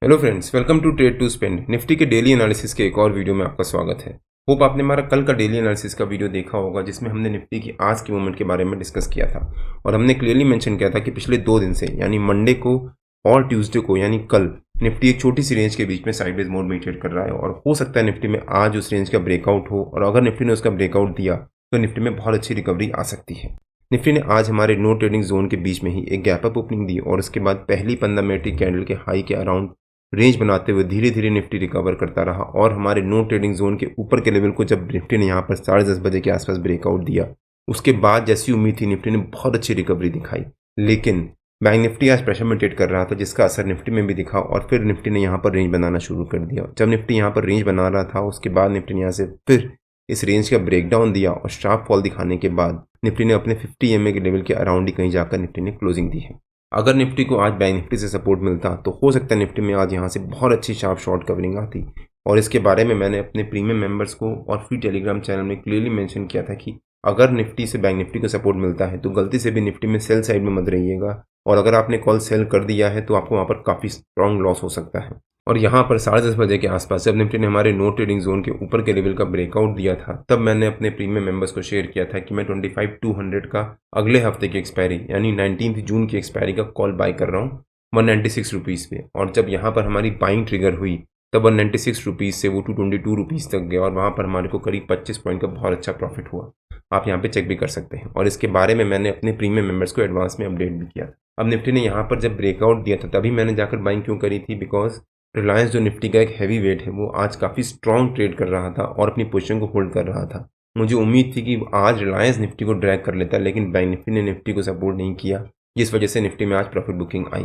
Hello friends, welcome to trade to spend. Nifty के daily analysis के एक और वीडियो में आपका स्वागत है। होप आपने हमारा कल का डेली एनालिसिस का वीडियो देखा होगा, जिसमें हमने निफ्टी की आज की मूवमेंट के बारे में डिस्कस किया था और हमने क्लियरली मेंशन किया था कि पिछले 2 दिन से यानी मंडे को और ट्यूसडे को यानी कल निफ्टी एक छोटी सी रेंज के बीच में साइडवेज मोड में ट्रेड कर रहा है और हो सकता है निफ्टी में आज उस रेंज का ब्रेकआउट हो, और अगर निफ्टी ने उसका ब्रेकआउट दिया तो निफ्टी में बहुत अच्छी रिकवरी आ सकती है। निफ्टी ने आज हमारे नो ट्रेडिंग जोन के बीच में ही एक गैप अप ओपनिंग दी और उसके बाद पहली 15 मिनट कैंडल के हाई के अराउंड रेंज बनाते हुए धीरे धीरे निफ्टी रिकवर करता रहा और हमारे नो ट्रेडिंग जोन के ऊपर के लेवल को जब निफ्टी ने यहाँ पर 10:30 बजे के आसपास ब्रेकआउट दिया, उसके बाद जैसी उम्मीद थी निफ्टी ने बहुत अच्छी रिकवरी दिखाई। लेकिन बैंक निफ्टी आज प्रेशर में ट्रेड कर रहा था, जिसका असर निफ्टी में भी दिखा और फिर निफ्टी ने यहाँ पर रेंज बनाना शुरू कर दिया। जब निफ्टी यहाँ पर रेंज बना रहा था, उसके बाद निफ्टी ने यहाँ से फिर इस रेंज का ब्रेकडाउन दिया और शार्प फॉल दिखाने के बाद निफ्टी ने अपने 50 EMA के लेवल के अराउंड ही कहीं जाकर निफ्टी ने क्लोजिंग दी है। अगर निफ्टी को आज बैंक निफ्टी से सपोर्ट मिलता तो हो सकता है निफ्टी में आज यहाँ से बहुत अच्छी शार्प शॉर्ट कवरिंग आती, और इसके बारे में मैंने अपने प्रीमियम मेंबर्स को और फ्री टेलीग्राम चैनल में क्लियरली मेंशन किया था कि अगर निफ्टी से बैंक निफ्टी को सपोर्ट मिलता है तो गलती से भी निफ्टी में सेल साइड में मत रहिएगा, और अगर आपने कॉल सेल कर दिया है तो आपको वहाँ पर काफ़ी स्ट्रॉन्ग लॉस हो सकता है। और यहाँ पर 10:30 बजे के आसपास जब निफ्टी ने हमारे नो ट्रेडिंग जोन के ऊपर के लेवल का ब्रेकआउट दिया था, तब मैंने अपने प्रीमियम मेंबर्स को शेयर किया था कि मैं 25,200 का अगले हफ्ते की एक्सपायरी यानी 19 जून की एक्सपायरी का कॉल बाय कर रहा हूँ 196 रुपीज़ पे। और जब यहाँ पर हमारी बाइंग ट्रिगर हुई तब 196 रुपीज़ से वो 222 रुपीज़ तक गया और वहाँ पर हमारे को करीब 25 पॉइंट का बहुत अच्छा प्रॉफिट हुआ। आप यहाँ पे चेक भी कर सकते हैं, और इसके बारे में मैंने अपने प्रीमियम मेंबर्स को एडवांस में अपडेट भी किया था। अब निफ्टी ने यहाँ पर जब ब्रेकआउट दिया था तभी मैंने जाकर बाइंग क्यों करी थी, बिकॉज रिलायंस जो निफ्टी का एक हैवी वेट है वो आज काफ़ी स्ट्रॉन्ग ट्रेड कर रहा था और अपनी पोजीशन को होल्ड कर रहा था। मुझे उम्मीद थी कि आज रिलायंस निफ्टी को ड्रैग कर लेता, लेकिन बैंक निफ्टी ने निफ्टी को सपोर्ट नहीं किया, जिस वजह से निफ्टी में आज प्रॉफिट बुकिंग आई।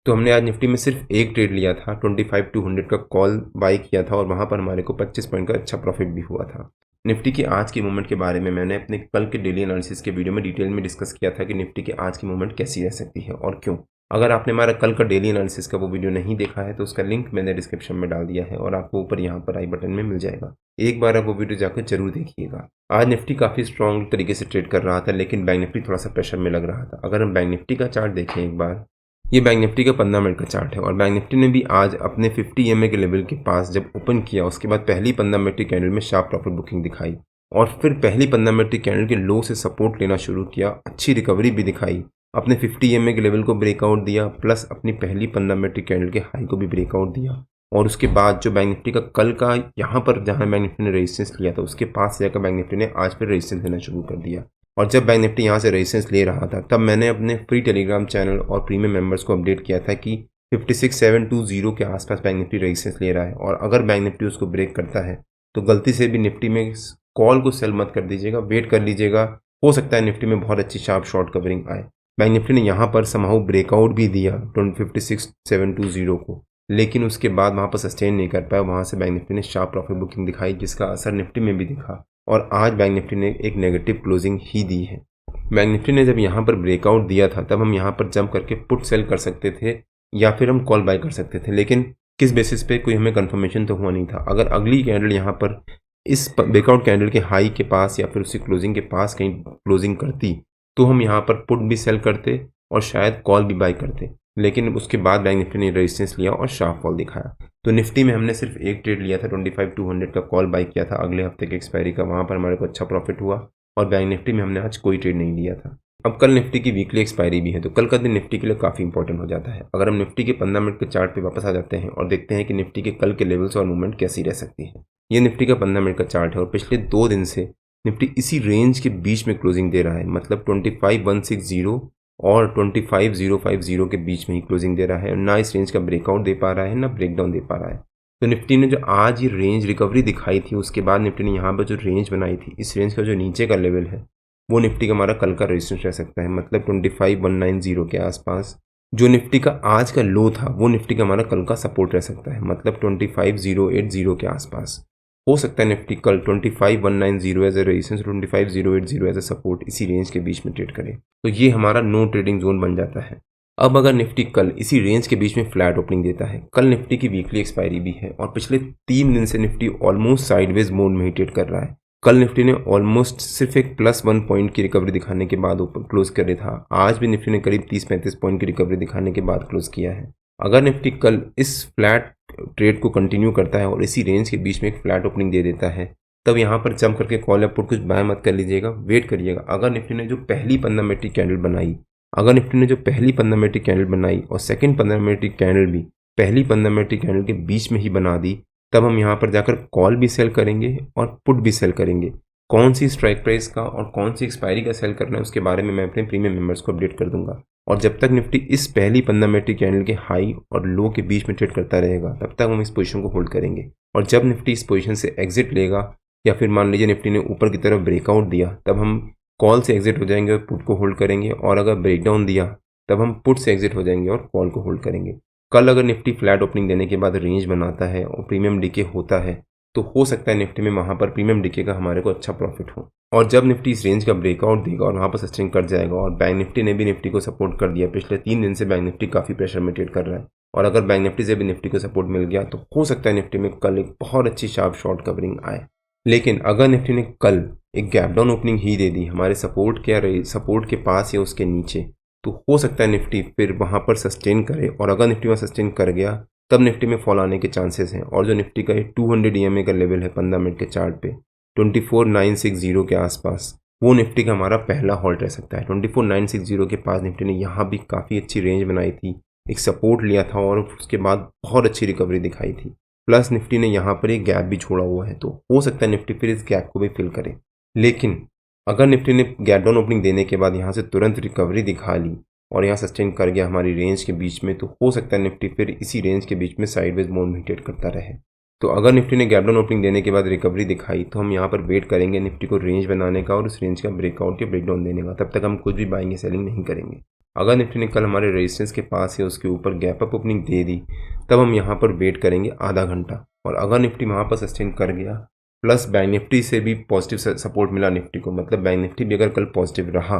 तो हमने आज निफ्टी में सिर्फ एक ट्रेड लिया था, 25,200 का कॉल बाई किया था और वहाँ पर हमारे को 25 पॉइंट का अच्छा प्रॉफिट भी हुआ था। निफ्टी की आज की मूवमेंट के बारे में मैंने अपने कल के डेली एनालिसिस के वीडियो में डिटेल में डिस्कस किया था कि निफ्टी की आज की मूवमेंट कैसी रह सकती है और क्यों। अगर आपने हमारा कल का डेली एनालिसिस का वो वीडियो नहीं देखा है तो उसका लिंक मैंने डिस्क्रिप्शन में डाल दिया है और आपको ऊपर यहाँ पर आई बटन में मिल जाएगा। एक बार आप वो वीडियो जाकर जरूर देखिएगा। आज निफ्टी काफ़ी स्ट्रॉन्ग तरीके से ट्रेड कर रहा था, लेकिन बैंक निफ्टी थोड़ा सा प्रेशर में लग रहा था। अगर हम बैंक निफ्टी का चार्ट देखें एक बार, ये बैंक निफ्टी का 15 मिनट का चार्ट है और बैंक निफ्टी ने भी आज अपने 50 EMA के लेवल के पास जब ओपन किया, उसके बाद पहली 15 मिनट की कैंडल में शार्प प्रॉफिट बुकिंग दिखाई और फिर पहली 15 मिनट की कैंडल के लो से सपोर्ट लेना शुरू किया, अच्छी रिकवरी भी दिखाई, अपने 50 EMA के लेवल को ब्रेकआउट दिया, प्लस अपनी पहली 15 मिनट की कैंडल के हाई को भी ब्रेकआउट दिया। और उसके बाद जो बैंक निफ्टी का कल का यहाँ पर जहाँ बैंक निफ्टी ने रेजिस्टेंस लिया था उसके पास जाकर बैंक निफ्टी ने आज फिर रेजिस्टेंस लेना शुरू कर दिया। और जब बैंक निफ्टी यहाँ से रेजिस्टेंस ले रहा था तब मैंने अपने फ्री टेलीग्राम चैनल और प्रीमियम मेंबर्स को अपडेट किया था कि 56,720 के आसपास बैंक निफ्टी रेजिस्टेंस ले रहा है, और अगर बैंक निफ्टी उसको ब्रेक करता है तो गलती से भी निफ्टी में कॉल को सेल मत कर दीजिएगा, वेट कर लीजिएगा। हो सकता है निफ्टी में बहुत अच्छी शार्प शॉर्ट कवरिंग आए। बैंक निफ्टी ने यहाँ पर समहाउ ब्रेकआउट भी दिया 56,720 को, लेकिन उसके बाद वहाँ पर सस्टेन नहीं कर पाया। वहाँ से बैंक निफ्टी ने शार्प प्रॉफिट बुकिंग दिखाई, जिसका असर निफ्टी में भी दिखा और आज बैंक निफ्टी ने एक नेगेटिव क्लोजिंग ही दी है। बैंक निफ्टी ने जब यहाँ पर ब्रेकआउट दिया था तब हम यहाँ पर जंप करके पुट सेल कर सकते थे या फिर हम कॉल बाय कर सकते थे, लेकिन किस बेसिस पे कोई हमें कंफर्मेशन तो हुआ नहीं था। अगर अगली कैंडल यहाँ पर इस ब्रेकआउट कैंडल के हाई के पास या फिर उसकी क्लोजिंग के पास कहीं क्लोजिंग करती तो हम यहाँ पर पुट भी सेल करते और शायद कॉल भी बाय करते, लेकिन उसके बाद बैंक निफ्टी ने रेजिस्टेंस लिया और शार्प फॉल दिखाया। तो निफ्टी में हमने सिर्फ एक ट्रेड लिया था, 25,200 का कॉल बाय किया था अगले हफ्ते के एक्सपायरी का, वहाँ पर हमारे को अच्छा प्रॉफिट हुआ। और बैंक निफ्टी में हमने आज कोई ट्रेड नहीं लिया था। अब कल निफ्टी की वीकली एक्सपायरी भी है, तो कल का दिन निफ्टी के लिए काफ़ी इंपॉर्टेंट हो जाता है। अगर हम निफ्टी के 15 मिनट के चार्ट पे वापस आ जाते हैं और देखते हैं कि निफ्टी के कल के लेवल्स और मूवमेंट कैसी रह सकती है। ये निफ्टी का 15 मिनट का चार्ट है और पिछले 2 दिन से निफ्टी इसी रेंज के बीच में क्लोजिंग दे रहा है, मतलब 25,160 और 25,050 के बीच में ही क्लोजिंग दे रहा है, ना इस रेंज का ब्रेकआउट दे पा रहा है ना ब्रेकडाउन दे पा रहा है। तो निफ्टी ने जो आज ये रेंज रिकवरी दिखाई थी, उसके बाद निफ्टी ने यहाँ पर जो रेंज बनाई थी, इस रेंज का जो नीचे का लेवल है वो निफ्टी का हमारा कल का रेजिस्टेंस रह सकता है, मतलब 25,190 के आसपास। जो निफ्टी का आज का लो था वो निफ्टी का हमारा कल का सपोर्ट रह सकता है, मतलब 25,080 के आसपास। हो सकता है निफ्टी कल 25,190 as a resistance, 25,080 as a support, इसी रेंज के बीच में ट्रेड करे, तो ये हमारा नो ट्रेडिंग जोन बन जाता है। अब अगर निफ्टी कल इसी रेंज के बीच में फ्लैट ओपनिंग देता है, कल निफ्टी की वीकली एक्सपायरी भी है और पिछले 3 दिन से निफ्टी ऑलमोस्ट साइडवेज मोड में ही ट्रेड कर रहा है। कल निफ्टी ने ऑलमोस्ट सिर्फ एक +1 पॉइंट की रिकवरी दिखाने के बाद ऊपर क्लोज करे था। आज भी निफ्टी ने करीब 30-35 पॉइंट की रिकवरी दिखाने के बाद क्लोज किया है। अगर निफ्टी कल इस फ्लैट ट्रेड को कंटिन्यू करता है और इसी रेंज के बीच में एक फ्लैट ओपनिंग दे देता है, तब यहाँ पर जंप करके कॉल या पुट कुछ बाय मत कर लीजिएगा, वेट करिएगा। अगर निफ्टी ने जो पहली 15 मिनट की कैंडल बनाई, अगर निफ्टी ने जो पहली 15 मिनट की कैंडल बनाई और सेकंड 15 मिनट की कैंडल भी पहली 15 मिनट की कैंडल के बीच में ही बना दी, तब हम यहाँ पर जाकर कॉल भी सेल करेंगे और पुट भी सेल करेंगे। कौन सी स्ट्राइक प्राइस का और कौन सी एक्सपायरी का सेल करना है उसके बारे में मैं अपने प्रीमियम मेंबर्स को अपडेट कर दूंगा। और जब तक निफ्टी इस पहली 15 मिनट की कैंडल के हाई और लो के बीच में ट्रेड करता रहेगा, तब तक हम इस पोजीशन को होल्ड करेंगे। और जब निफ्टी इस पोजीशन से एग्जिट लेगा या फिर मान लीजिए निफ्टी ने ऊपर की तरफ ब्रेकआउट दिया, तब हम कॉल से एग्जिट हो जाएंगे और पुट को होल्ड करेंगे। और अगर ब्रेकडाउन दिया, तब हम पुट से एग्जिट हो जाएंगे और कॉल को होल्ड करेंगे। कल अगर निफ्टी फ्लैट ओपनिंग देने के बाद रेंज बनाता है और प्रीमियम डीके होता है, तो हो सकता है निफ्टी में वहाँ पर प्रीमियम डीके का हमारे को अच्छा प्रॉफिट हो। और जब निफ्टी इस रेंज का ब्रेकआउट देगा और वहाँ पर सस्टेन कर जाएगा, और बैंक निफ्टी ने भी निफ्टी को सपोर्ट कर दिया, पिछले 3 दिन से बैंक निफ्टी काफ़ी प्रेशर में ट्रेड कर रहा है, और अगर बैंक निफ्टी से भी निफ्टी को सपोर्ट मिल गया, तो हो सकता है निफ्टी में कल एक बहुत अच्छी शार्प शॉर्ट कवरिंग आए। लेकिन अगर निफ्टी ने कल एक गैप डाउन ओपनिंग ही दे दी हमारे सपोर्ट के पास या उसके नीचे, तो हो सकता है निफ्टी फिर वहाँ पर सस्टेन करे, और अगर निफ्टी में सस्टेन कर गया, तब निफ्टी में फॉल आने के चांसेस हैं। और जो निफ्टी का 200 EMA का लेवल है 15 मिनट के चार्ट पे 24960 के आसपास, वो निफ्टी का हमारा पहला हॉल्ट रह सकता है। 24960 के पास निफ्टी ने यहाँ भी काफ़ी अच्छी रेंज बनाई थी, एक सपोर्ट लिया था और उसके बाद बहुत अच्छी रिकवरी दिखाई थी। प्लस निफ्टी ने यहाँ पर एक गैप भी छोड़ा हुआ है, तो हो सकता है निफ्टी फिर इस गैप को भी फिल करे। लेकिन अगर निफ्टी ने गैप डाउन ओपनिंग देने के बाद यहाँ से तुरंत रिकवरी दिखा ली और यहाँ सस्टेन कर गया हमारी रेंज के बीच में, तो हो सकता है निफ्टी फिर इसी रेंज के बीच में साइडवेज मोड में ट्रेड करता रहे। तो अगर निफ्टी ने गैप डाउन ओपनिंग देने के बाद रिकवरी दिखाई, तो हम यहाँ पर वेट करेंगे निफ्टी को रेंज बनाने का और उस रेंज का ब्रेकआउट या ब्रेकडाउन देने का। तब तक हम कुछ भी बाइंग या सेलिंग नहीं करेंगे। अगर निफ्टी ने कल हमारे रेजिस्टेंस के पास या उसके ऊपर गैप अप ओपनिंग दे दी, तब हम यहाँ पर वेट करेंगे आधा घंटा। और अगर निफ्टी वहाँ पर सस्टेन कर गया, प्लस बैंक निफ्टी से भी पॉजिटिव सपोर्ट मिला निफ्टी को, मतलब बैंक निफ्टी भी अगर कल पॉजिटिव रहा,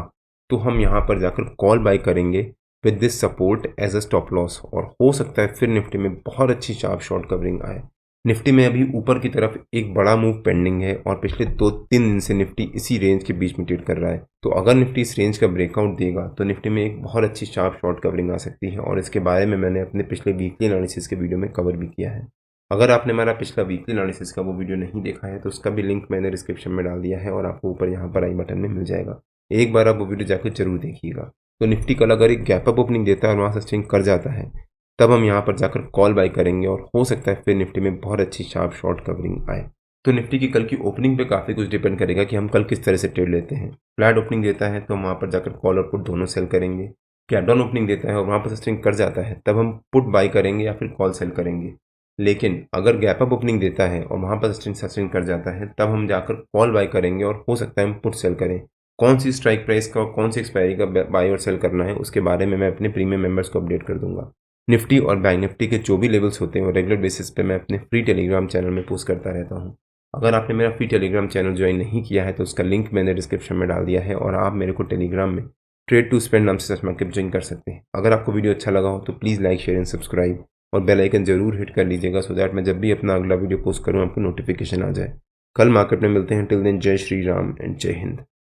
तो हम यहाँ पर जाकर कॉल बाय करेंगे with this support as a stop loss. और हो सकता है फिर निफ्टी में बहुत अच्छी शार्प शॉर्ट कवरिंग आए। निफ्टी में अभी ऊपर की तरफ एक बड़ा मूव पेंडिंग है और पिछले 2-3 दिन से निफ्टी इसी रेंज के बीच में ट्रेड कर रहा है। तो अगर निफ्टी इस रेंज का ब्रेकआउट देगा, तो निफ्टी में एक बहुत अच्छी शार्प शॉर्ट कवरिंग आ सकती है, और इसके बारे में मैंने अपने पिछले वीकली एनालिसिस के वीडियो में कवर भी किया है। अगर आपने हमारा पिछला वीकली एनालिसिस का वो वीडियो नहीं देखा है, तो उसका भी लिंक मैंने डिस्क्रिप्शन में डाल दिया है और आपको ऊपर यहाँ पर आई बटन में मिल जाएगा। एक बार आप वो वीडियो जाकर जरूर देखिएगा। तो निफ्टी कल अगर एक गैप अप ओपनिंग देता है और वहाँ सस्टेन कर जाता है, तब हम यहाँ पर जाकर कॉल बाय करेंगे और हो सकता है फिर निफ्टी में बहुत अच्छी शार्प शॉर्ट कवरिंग आए। तो निफ्टी की कल की ओपनिंग पे काफ़ी कुछ डिपेंड करेगा कि हम कल किस तरह से ट्रेड लेते हैं। फ्लैट ओपनिंग देता है तो हम वहाँ पर जाकर कॉल और पुट दोनों सेल करेंगे। गैप डाउन ओपनिंग देता है और वहाँ पर सस्टेन कर जाता है, तब हम पुट बाय करेंगे या फिर कॉल सेल करेंगे। लेकिन अगर गैप अप ओपनिंग देता है और वहाँ पर सस्टेन कर जाता है, तब हम जाकर कॉल बाय करेंगे और हो सकता है हम पुट सेल करें। कौन सी स्ट्राइक प्राइस का और कौन सी एक्सपायरी का बाय और सेल करना है, उसके बारे में मैं अपने प्रीमियम मेंबर्स को अपडेट कर दूंगा। निफ्टी और बैंक निफ्टी के जो भी लेवल्स होते हैं वो रेगुलर बेसिस पे मैं अपने फ्री टेलीग्राम चैनल में पोस्ट करता रहता हूँ। अगर आपने मेरा फ्री टेलीग्राम चैनल ज्वाइन नहीं किया है, तो उसका लिंक मैंने डिस्क्रिप्शन में डाल दिया है, और आप मेरे को टेलीग्राम में ट्रेड टू स्पेंड नाम से सब्सक्राइब ज्वाइन कर सकते हैं। अगर आपको वीडियो अच्छा लगा हो तो please like, share and subscribe, और बेल आइकन जरूर हिट कर लीजिएगा, सो दैट मैं जब भी अपना अगला वीडियो पोस्ट करूँ आपको नोटिफिकेशन आ जाए। कल मार्केट में मिलते हैं। टिल देन जय श्री राम एंड जय हिंद।